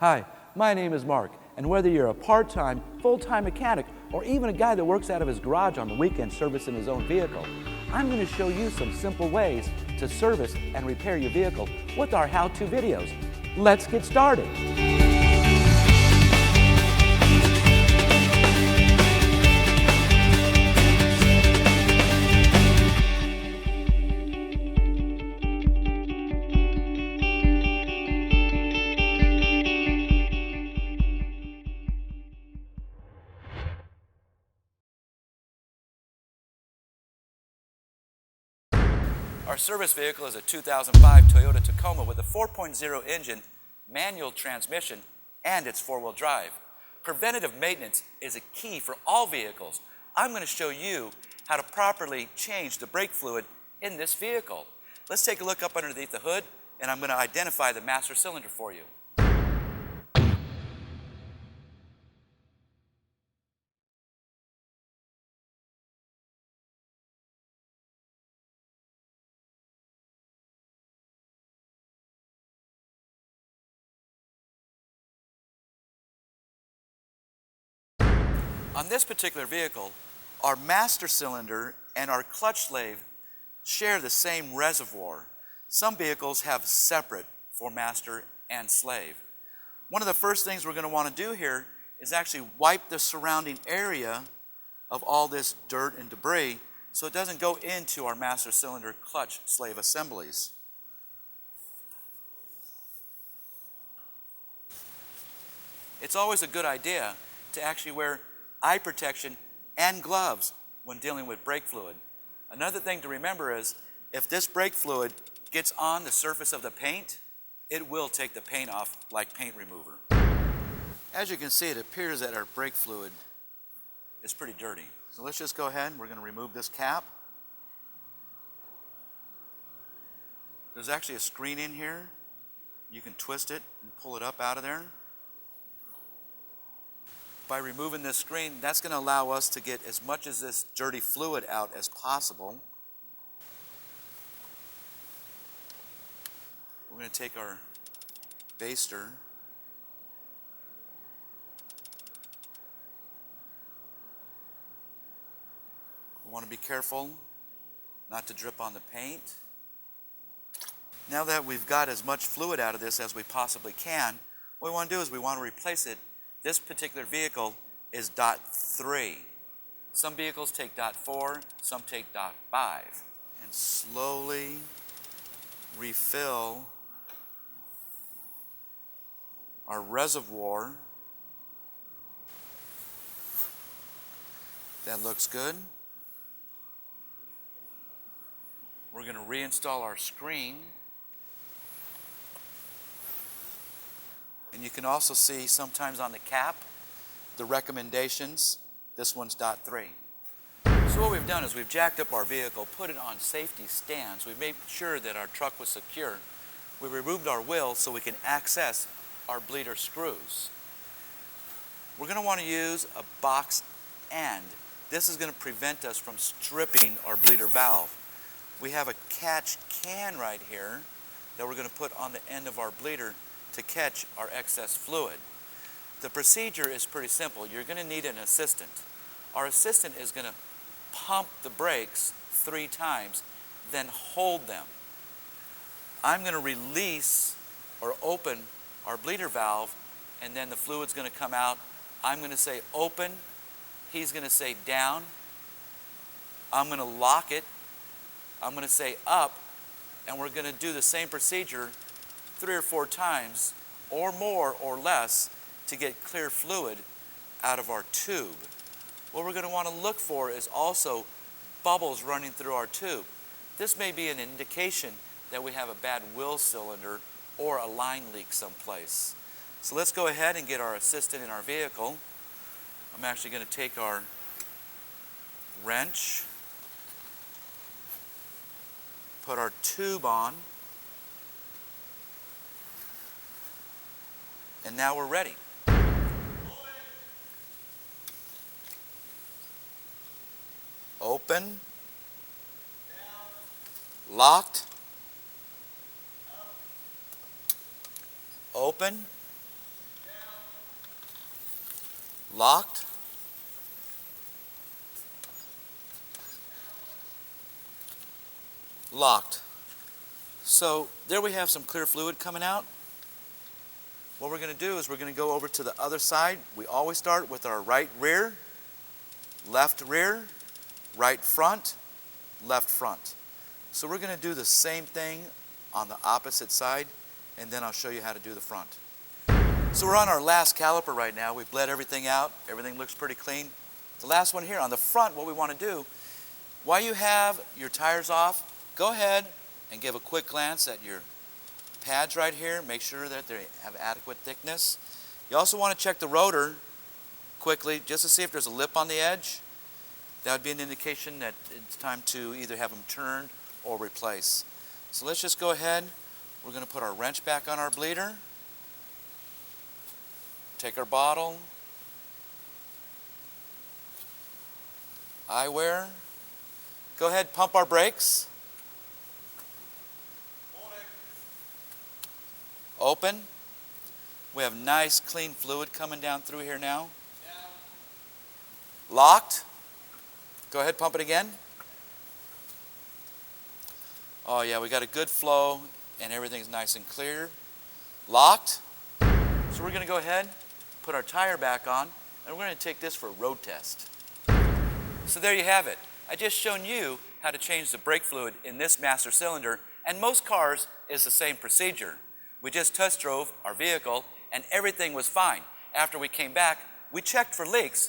Hi, my name is Mark, and whether you're a part-time, full-time mechanic, or even a guy that works out of his garage on the weekend servicing his own vehicle, I'm going to show you some simple ways to service and repair your vehicle with our how-to videos. Let's get started. Our service vehicle is a 2005 Toyota Tacoma with a 4.0 engine, manual transmission, and it's four-wheel drive. Preventative maintenance is a key for all vehicles. I'm going to show you how to properly change the brake fluid in this vehicle. Let's take a look up underneath the hood, and I'm going to identify the master cylinder for you. On this particular vehicle, our master cylinder and our clutch slave share the same reservoir. Some vehicles have separate for master and slave. One of the first things we're going to want to do here is actually wipe the surrounding area of all this dirt and debris so it doesn't go into our master cylinder clutch slave assemblies. It's always a good idea to actually wear eye protection and gloves when dealing with brake fluid. Another thing to remember is if this brake fluid gets on the surface of the paint, it will take the paint off like paint remover. As you can see, it appears that our brake fluid is pretty dirty. So let's just go ahead and we're going to remove this cap. There's actually a screen in here. You can twist it and pull it up out of there. By removing this screen, that's going to allow us to get as much of this dirty fluid out as possible. We're going to take our baster, we want to be careful not to drip on the paint. Now that we've got as much fluid out of this as we possibly can, what we want to do is we want to replace it. This particular vehicle is .3. Some vehicles take .4, some take .5. And slowly refill our reservoir. That looks good. We're going to reinstall our screen. And you can also see sometimes on the cap, the recommendations, this one's .3. So what we've done is we've jacked up our vehicle, put it on safety stands. We've made sure that our truck was secure. We removed our wheel so we can access our bleeder screws. We're going to want to use a box end. This is going to prevent us from stripping our bleeder valve. We have a catch can right here that we're going to put on the end of our bleeder to catch our excess fluid. The procedure is pretty simple. You're going to need an assistant. Our assistant is going to pump the brakes 3 times, then hold them. I'm going to release or open our bleeder valve, and then the fluid's going to come out. I'm going to say open, he's going to say down. I'm going to lock it. I'm going to say up, and we're going to do the same procedure 3 or 4 times or more or less to get clear fluid out of our tube. What we're going to want to look for is also bubbles running through our tube. This may be an indication that we have a bad wheel cylinder or a line leak someplace. So let's go ahead and get our assistant in our vehicle. I'm actually going to take our wrench, put our tube on, and now we're ready. Open, locked, open, Locked. Locked. So there we have some clear fluid coming out. What we're going to do is we're going to go over to the other side. We always start with our right rear, right front, left front. So we're going to do the same thing on the opposite side, and then I'll show you how to do the front. So we're on our last caliper right now. We've bled everything out. Everything looks pretty clean. The last one here on the front, what we want to do, while you have your tires off, go ahead and give a quick glance at your pads right here. Make sure that they have adequate thickness. You also want to check the rotor quickly just to see if there's a lip on the edge. That would be an indication that it's time to either have them turned or replace. So let's just go ahead. We're going to put our wrench back on our bleeder. Take our bottle. Eyewear. Go ahead, pump our brakes. Open. We have nice clean fluid coming down through here now. Locked. Go ahead, pump it again. Oh yeah, we got a good flow and everything's nice and clear. Locked. So we're going to go ahead, put our tire back on, and we're going to take this for a road test. So there you have it. I just shown you how to change the brake fluid in this master cylinder, and most cars is the same procedure. We just test drove our vehicle and everything was fine. After we came back, we checked for leaks